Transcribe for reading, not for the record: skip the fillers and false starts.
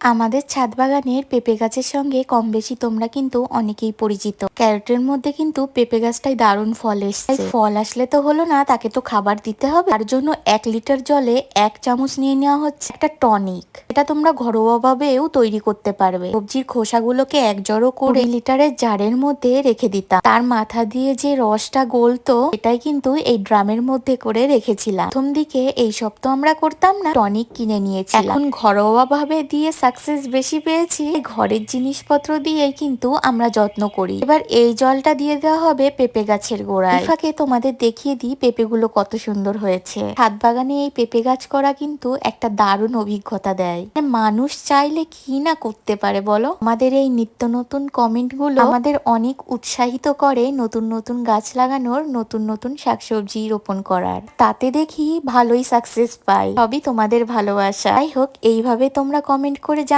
আমাদের ছাদ বাগানের পেঁপে গাছের সঙ্গে কম বেশি তোমরা কিন্তু অনেকেই পরিচিত। ক্যারেটের মধ্যে কিন্তু পেঁপে গাছটাই দারুণ ফল এসছে। ফল আসলে তো হলো না, তাকে তো খাবার দিতে হবে। তার জন্য 1 লিটার জলে 1 চামচ নিয়ে নেওয়া হচ্ছে একটা টনিক। এটা তোমরা ঘরোয়া ভাবেও তৈরি করতে পারবে। সবজির খোসাগুলোকে এক জড়ো করে লিটারের জারের মধ্যে রেখে দিতাম। তার মাথা দিয়ে যে রসটা গলতো এটাই কিন্তু এই ড্রামের মধ্যে করে রেখেছিলাম। প্রথম দিকে এইসব তো আমরা করতাম না, টনিক কিনে নিয়েছিলাম। এখন ঘরোয়া ভাবে দিয়ে সাকসেস বেশি পেয়েছি। ঘরের জিনিসপত্র দিয়ে কিন্তু আমরা যত্ন করি। এবার এই জলটা দিয়ে দেওয়া হবে পেঁপে গাছের গোড়ায়। ফাঁকে তোমাদের দেখিয়ে দিই পেঁপে গুলো কত সুন্দর হয়েছে। ছাদ বাগানে এই পেঁপে গাছ করা কিন্তু একটা দারুণ অভিজ্ঞতা দেয়। মানুষ চাইলে কি না করতে পারে বলো। আমাদের এই নিত্য নতুন কমেন্ট গুলো আমাদের অনেক উৎসাহিত করে নতুন নতুন গাছ লাগানোর, নতুন নতুন শাকসবজি রোপণ করার। তাতে দেখি ভালোই সাকসেস পাই। সবই তোমাদের ভালোবাসা। যাই হোক, এইভাবে তোমরা কমেন্ট করে